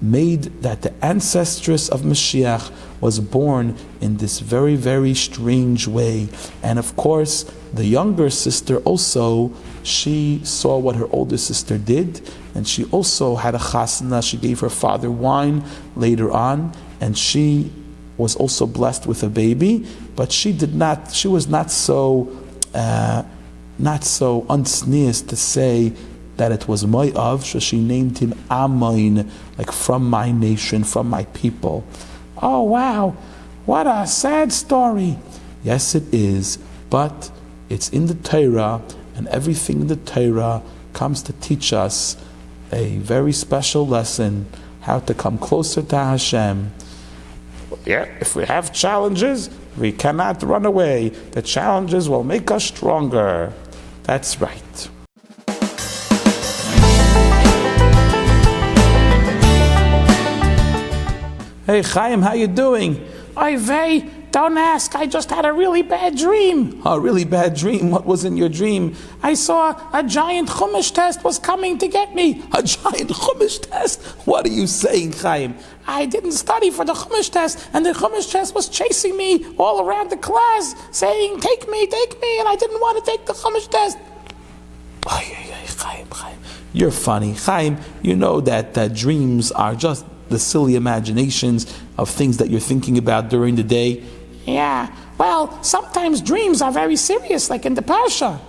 made that the ancestress of Mashiach was born in this very, very strange way. And of course, the younger sister also, she saw what her older sister did, and she also had a chasna. She gave her father wine later on, and she was also blessed with a baby, but she was not so unsneers to say that it was Moav, so she named him Amoin, like from my nation, from my people. Oh wow, what a sad story. Yes, it is, but it's in the Torah, and everything in the Torah comes to teach us a very special lesson, how to come closer to Hashem. Yeah, if we have challenges, we cannot run away. The challenges will make us stronger. That's right. Hey Chaim, how you doing? Oy vey, don't ask, I just had a really bad dream. A really bad dream? What was in your dream? I saw a giant Chumash test was coming to get me. A giant Chumash test? What are you saying, Chaim? I didn't study for the Chumash test, and the Chumash test was chasing me all around the class, saying, take me, and I didn't want to take the Chumash test. Chaim. You're funny. Chaim, you know that dreams are just the silly imaginations of things that you're thinking about during the day. Yeah, well, sometimes dreams are very serious, like in the Parsha.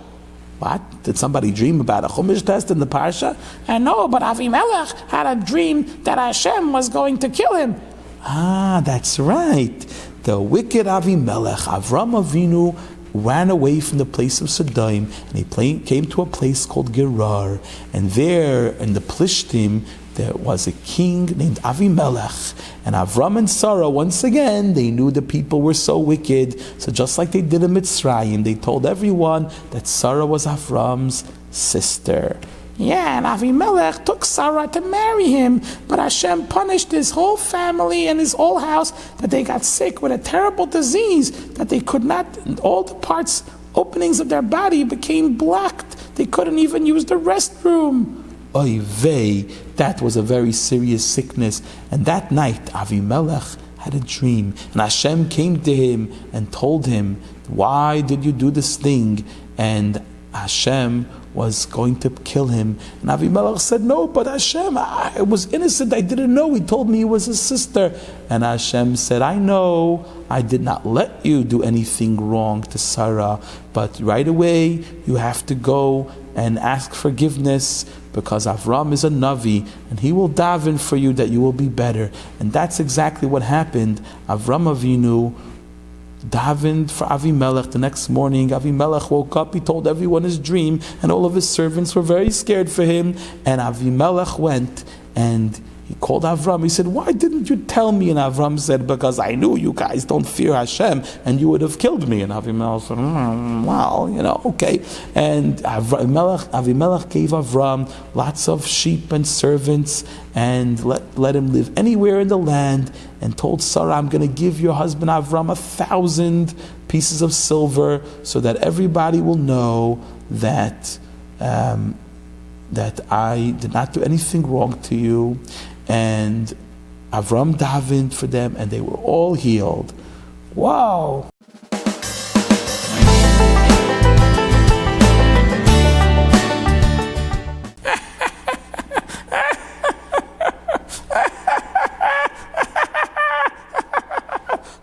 What? Did somebody dream about a Chumash test in the Parsha? No, but Avimelech had a dream that Hashem was going to kill him. Ah, that's right. The wicked Avimelech, Avram Avinu, ran away from the place of Sodom, and he came to a place called Gerar. And there, in the Plishtim, there was a king named Avimelech, and Avram and Sarah, once again, they knew the people were so wicked, so just like they did in Mitzrayim, they told everyone that Sarah was Avram's sister. Yeah, and Avimelech took Sarah to marry him, but Hashem punished his whole family and his whole house that they got sick with a terrible disease that they could not, all the parts, openings of their body became blocked. They couldn't even use the restroom. Oy vey, that was a very serious sickness. And that night, Avimelech had a dream. And Hashem came to him and told him, why did you do this thing? And Hashem was going to kill him. And Avimelech said, no, but Hashem, I was innocent. I didn't know. He told me he was his sister. And Hashem said, I know. I did not let you do anything wrong to Sarah. But right away, you have to go and ask forgiveness, because Avram is a Navi, and he will daven for you that you will be better. And that's exactly what happened. Avram Avinu davened for Avimelech. The next morning, Avimelech woke up, he told everyone his dream, and all of his servants were very scared for him. And Avimelech went and he called Avram. He said, why didn't you tell me? And Avram said, because I knew you guys don't fear Hashem, and you would have killed me. And Avimelech said, well, okay. And Avimelech gave Avram lots of sheep and servants, and let him live anywhere in the land, and told Sarah, I'm going to give your husband Avram 1,000 pieces of silver, so that everybody will know that that I did not do anything wrong to you. And Avram davened for them, and they were all healed. Wow!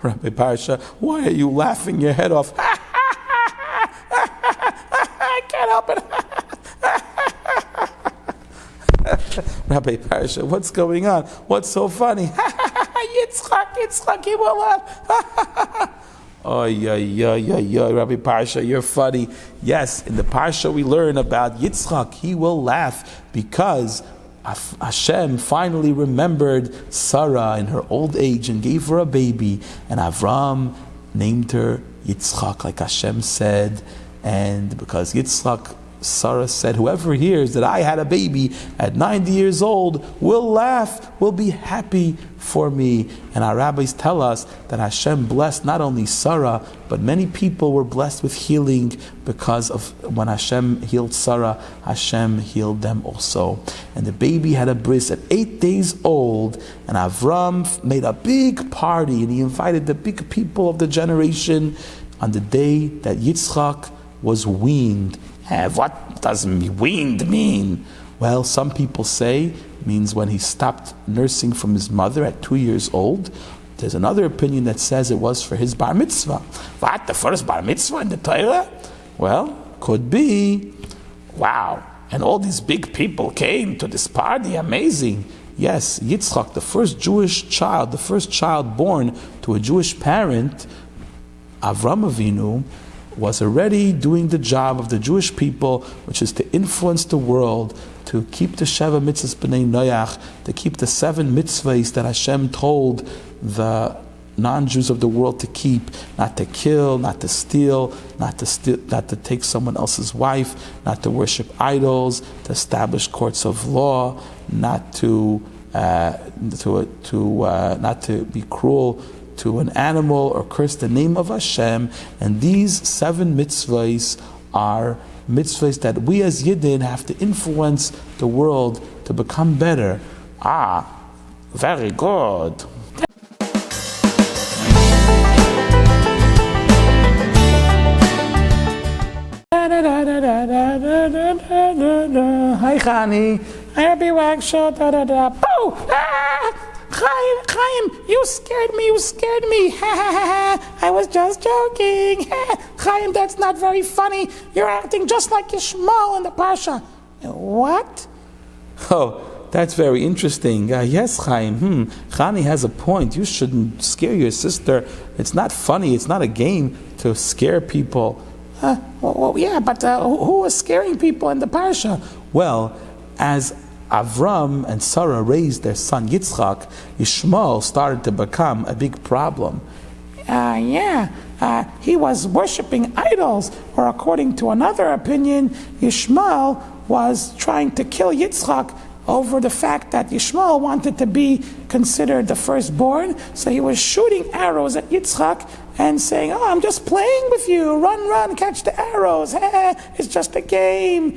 Rabbi Parsha, why are you laughing your head off? I can't help it. Rabbi Parsha, what's going on? What's so funny? Yitzchak, he will laugh. Oh, yeah, Rabbi Parsha, you're funny. Yes, in the Parsha we learn about Yitzchak. He will laugh because Hashem finally remembered Sarah in her old age and gave her a baby. And Avram named her Yitzchak, like Hashem said. And because Yitzchak, Sarah said, whoever hears that I had a baby at 90 years old will laugh, will be happy for me. And our rabbis tell us that Hashem blessed not only Sarah, but many people were blessed with healing because of when Hashem healed Sarah, Hashem healed them also. And the baby had a bris at 8 days old, and Avram made a big party, and he invited the big people of the generation on the day that Yitzchak was weaned. What does weaned mean? Well, some people say it means when he stopped nursing from his mother at 2 years old. There's another opinion that says it was for his bar mitzvah. What, the first bar mitzvah in the Torah? Well, could be. Wow, and all these big people came to this party, amazing. Yes, Yitzchak, the first Jewish child, the first child born to a Jewish parent, Avram Avinu, was already doing the job of the Jewish people, which is to influence the world, to keep the Sheva Mitzvahs B'nai Noach, to keep the 7 mitzvahs that Hashem told the non-Jews of the world to keep, not to kill, not to steal, not to take someone else's wife, not to worship idols, to establish courts of law, not to be cruel to an animal or curse the name of Hashem. And these 7 mitzvahs are mitzvahs that we as Yidden have to influence the world to become better. Very good. Hi, Chani. Happy Wagshaw, Boo! Chaim, you scared me. I was just joking. Chaim, that's not very funny. You're acting just like Yishmael in the Parsha. What? Oh, that's very interesting. Yes, Chaim. Chani has a point. You shouldn't scare your sister. It's not funny. It's not a game to scare people. Yeah, but who was scaring people in the Parsha? Well, as Avram and Sarah raised their son Yitzchak, Yishmael started to become a big problem. He was worshiping idols, or according to another opinion, Yishmael was trying to kill Yitzchak over the fact that Yishmael wanted to be considered the firstborn, so he was shooting arrows at Yitzchak and saying, "Oh, I'm just playing with you, run, catch the arrows, it's just a game."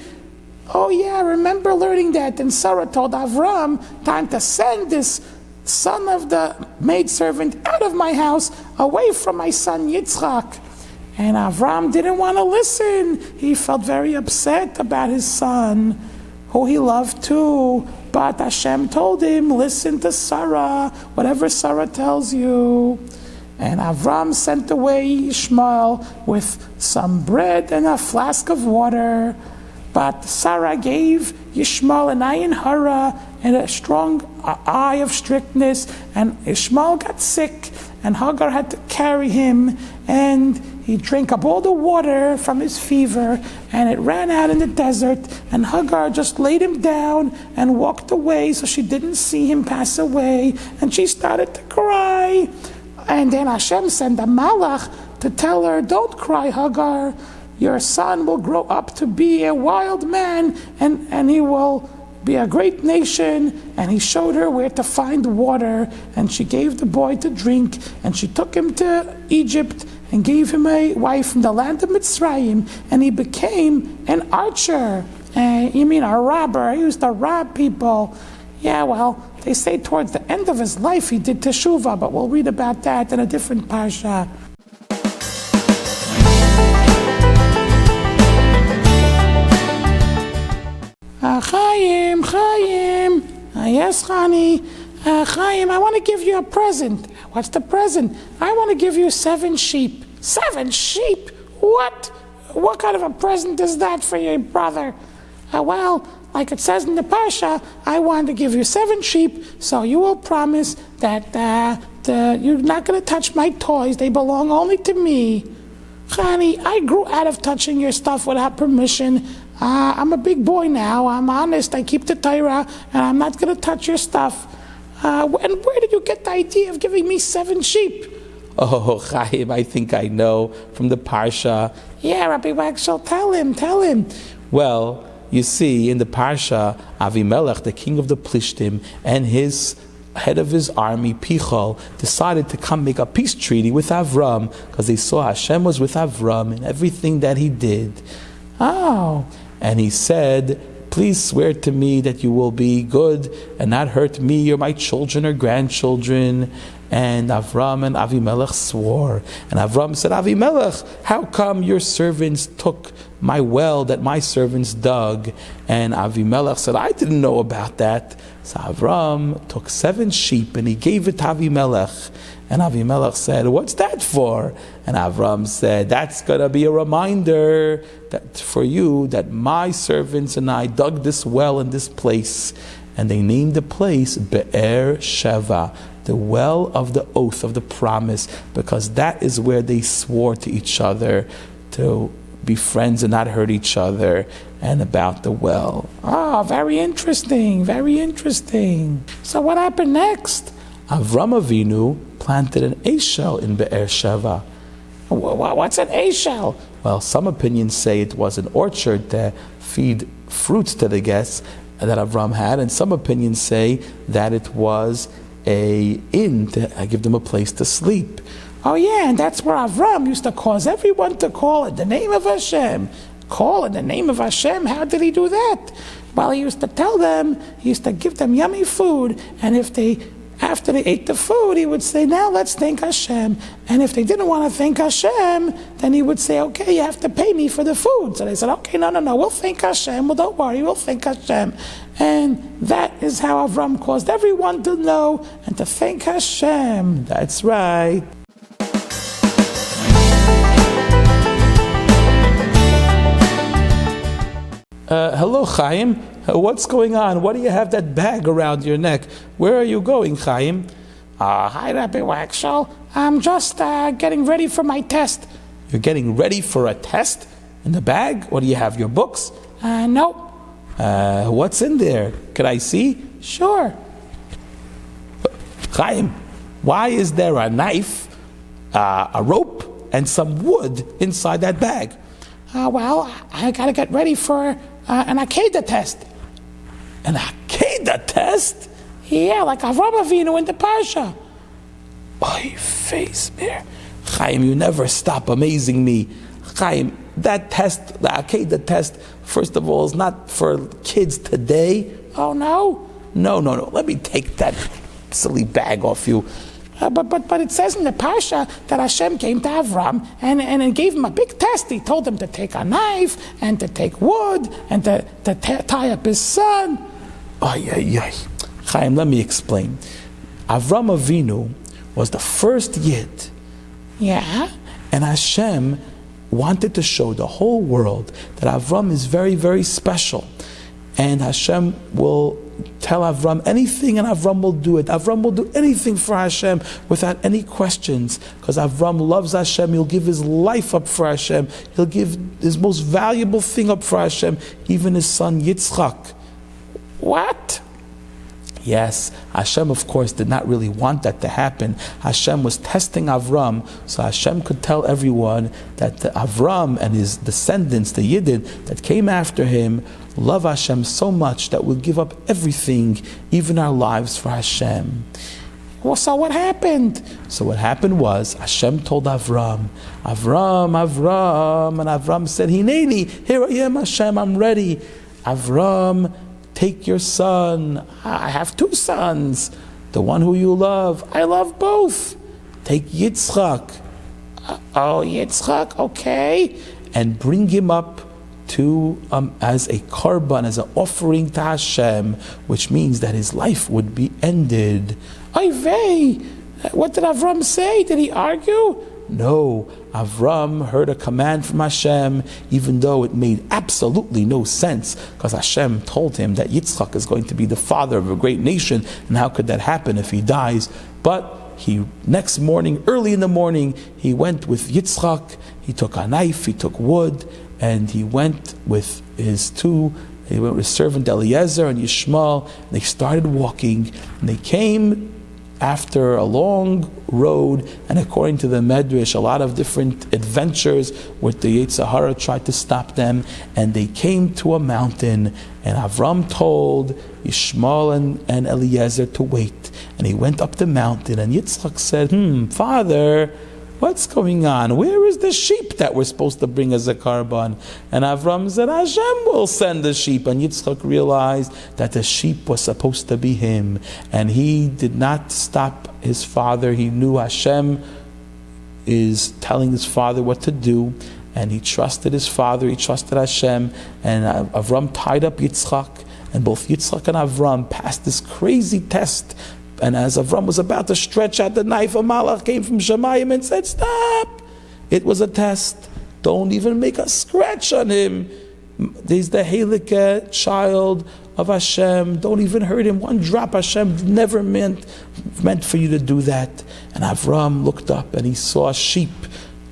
Oh yeah, I remember learning that. And Sarah told Avram, time to send this son of the maidservant out of my house, away from my son Yitzchak. And Avram didn't want to listen. He felt very upset about his son, who he loved too. But Hashem told him, listen to Sarah, whatever Sarah tells you. And Avram sent away Ishmael with some bread and a flask of water. But Sarah gave Ishmael an ayin hara and a strong eye of strictness, and Ishmael got sick, and Hagar had to carry him, and he drank up all the water from his fever, and it ran out in the desert, and Hagar just laid him down and walked away so she didn't see him pass away, and she started to cry. And then Hashem sent a malach to tell her, don't cry, Hagar. Your son will grow up to be a wild man, and he will be a great nation. And he showed her where to find water, and she gave the boy to drink, and she took him to Egypt and gave him a wife from the land of Mitzrayim, and he became an archer. You mean a robber? He used to rob people. Yeah, well, they say towards the end of his life he did teshuvah, but we'll read about that in a different parsha. Chaim. Yes, Chani. Chaim, I want to give you a present. What's the present? I want to give you 7 sheep. 7 sheep? What? What kind of a present is that for your brother? Well, like it says in the Parsha, I want to give you 7 sheep, so you will promise that you're not going to touch my toys. They belong only to me. Chani, I grew out of touching your stuff without permission. I'm a big boy now. I'm honest. I keep the Torah, and I'm not going to touch your stuff. And where did you get the idea of giving me 7 sheep? Oh, Chaim, I think I know from the Parsha. Yeah, Rabbi Wagshel, tell him. Well, you see, in the Parsha, Avimelech, the king of the Plishtim, and his head of his army, Pichol, decided to come make a peace treaty with Avram, because they saw Hashem was with Avram in everything that he did. Oh. And he said, please swear to me that you will be good and not hurt me or my children or grandchildren. And Avram and Avimelech swore. And Avram said, Avimelech, how come your servants took my well that my servants dug? And Avimelech said, I didn't know about that. So Avram took 7 sheep and he gave it to Avimelech. And Avimelech said, what's that for? And Avram said, that's going to be a reminder that for you that my servants and I dug this well in this place. And they named the place Be'er Sheva, the well of the oath of the promise, because that is where they swore to each other to be friends and not hurt each other, and about the well. Oh, very interesting. So what happened next? Avram Avinu planted an eshel in Be'er Sheva. What's an eshel? Well, some opinions say it was an orchard to feed fruits to the guests that Avram had, and some opinions say that it was an inn to give them a place to sleep. Oh yeah, and that's where Avram used to cause everyone to call in the name of Hashem. Call in the name of Hashem? How did he do that? Well, he used to tell them, he used to give them yummy food, and after they ate the food, he would say, now let's thank Hashem. And if they didn't want to thank Hashem, then he would say, okay, you have to pay me for the food. So they said, okay, no, we'll thank Hashem. Well, don't worry, we'll thank Hashem. And that is how Avram caused everyone to know and to thank Hashem. That's right. Hello, Chaim. What's going on? Why do you have that bag around your neck? Where are you going, Chaim? Hi, Rabbi Wagshel. I'm just getting ready for my test. You're getting ready for a test? In the bag? What do you have, your books? Nope. What's in there? Could I see? Sure. Chaim, why is there a knife, a rope, and some wood inside that bag? Well, I gotta get ready for an Akeda test. An Akeda test? Yeah, like Avram Avinu in the Parsha. Oy, face, mir. Chaim, you never stop amazing me. Chaim, that test, the Akeda test, first of all, is not for kids today. Oh, no? No. Let me take that silly bag off you. But it says in the Parsha that Hashem came to Avram and gave him a big test. He told him to take a knife and to take wood and to tie up his son. Ay. Chaim, let me explain. Avram Avinu was the first Yid. Yeah? And Hashem wanted to show the whole world that Avram is very, very special. And Hashem will tell Avram anything and Avram will do it. Avram will do anything for Hashem without any questions. Because Avram loves Hashem. He'll give his life up for Hashem. He'll give his most valuable thing up for Hashem. Even his son Yitzchak. What? Yes, Hashem of course did not really want that to happen. Hashem was testing Avram, so Hashem could tell everyone that Avram and his descendants, the Yidden that came after him, love Hashem so much that we'll give up everything, even our lives, for Hashem. Well, so what happened? So what happened was Hashem told Avram, and Avram said, Hineni, here I am, Hashem, I'm ready. Avram, take your son. I have two sons. The one who you love, I love both. Take Yitzchak. Yitzchak, okay. And bring him up to as a korban, as an offering to Hashem, which means that his life would be ended. Oy vey. What did Avram say? Did he argue? No, Avram heard a command from Hashem, even though it made absolutely no sense, because Hashem told him that Yitzchak is going to be the father of a great nation, and how could that happen if he dies? But next morning, early in the morning, he went with Yitzchak, he took a knife, he took wood, and he went with his servant Eliezer and Yishmael, and they started walking, and they came after a long road, and according to the Medrash, a lot of different adventures where the Yetzer Hara tried to stop them, and they came to a mountain, and Avram told Yishmael and Eliezer to wait, and he went up the mountain, and Yitzchak said, Father, what's going on? Where is the sheep that we're supposed to bring as a korban? And Avram said, Hashem will send the sheep. And Yitzchak realized that the sheep was supposed to be him. And he did not stop his father. He knew Hashem is telling his father what to do. And he trusted his father, he trusted Hashem. And Avram tied up Yitzchak. And both Yitzchak and Avram passed this crazy test. And as Avram was about to stretch out the knife, a malach came from Shemayim and said, stop! It was a test. Don't even make a scratch on him. He's the Helike child of Hashem. Don't even hurt him. One drop. Hashem never meant for you to do that. And Avram looked up and he saw a sheep.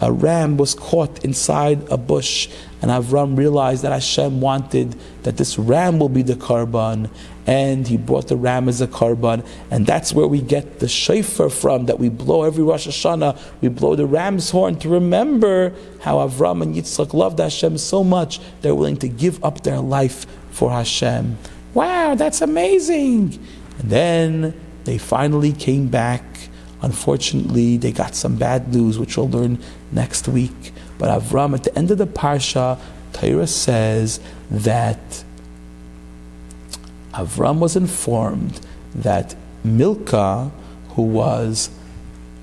A ram was caught inside a bush. And Avram realized that Hashem wanted that this ram will be the korban, and he brought the ram as a korban, and that's where we get the shofar from, that we blow every Rosh Hashanah. We blow the ram's horn to remember how Avram and Yitzchak loved Hashem so much they're willing to give up their life for Hashem. Wow, that's amazing. And then they finally came back. Unfortunately, they got some bad news, which we'll learn next week. But Avram, at the end of the Parsha, Torah says that Avram was informed that Milcah, who was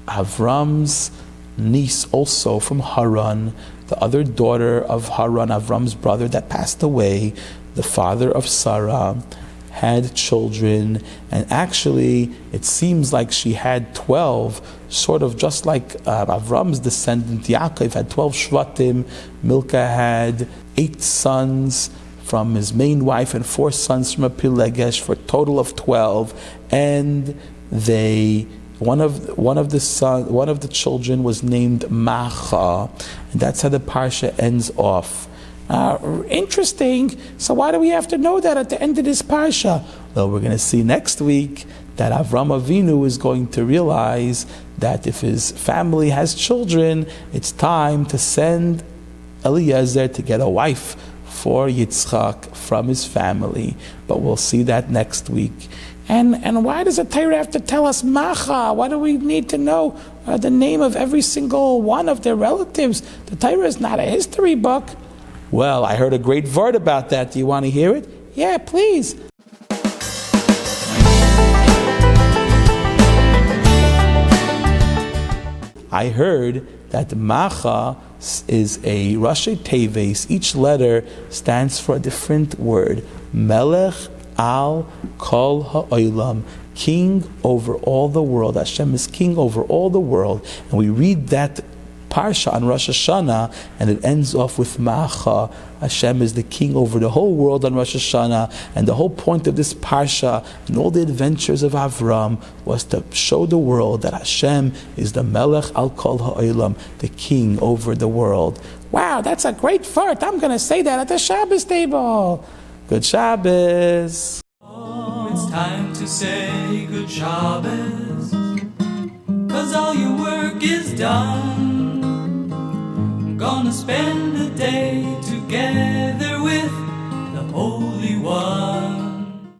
Avram's niece also from Haran, the other daughter of Haran, Avram's brother that passed away, the father of Sarah, had children, and actually it seems like she had 12, sort of just like Avram's descendant Yaakov had 12 Shvatim. Milcah had 8 sons from his main wife and 4 sons from a Pilegesh, for a total of 12. And one of the children was named Macha, and that's how the parsha ends off. Interesting. So why do we have to know that at the end of this parsha? Well, we're going to see next week that Avram Avinu is going to realize that if his family has children, it's time to send Eliezer to get a wife for Yitzchak from his family. But we'll see that next week. And why does the Torah have to tell us Macha? Why do we need to know the name of every single one of their relatives? The Torah is not a history book. Well, I heard a great word about that. Do you want to hear it? Yeah, please. I heard that Macha is a Rashi Teves. Each letter stands for a different word. Melech al kol ha'olam, king over all the world. Hashem is king over all the world. And we read that Parsha on Rosh Hashanah, and it ends off with Macha. Hashem is the king over the whole world on Rosh Hashanah, and the whole point of this Parsha and all the adventures of Avram was to show the world that Hashem is the Melech al Kol Ha'olam, the king over the world. Wow, that's a great fart. I'm going to say that at the Shabbos table. Good Shabbos. Oh, it's time to say good Shabbos, 'cause all your work is done. Gonna spend a day together with the Holy One.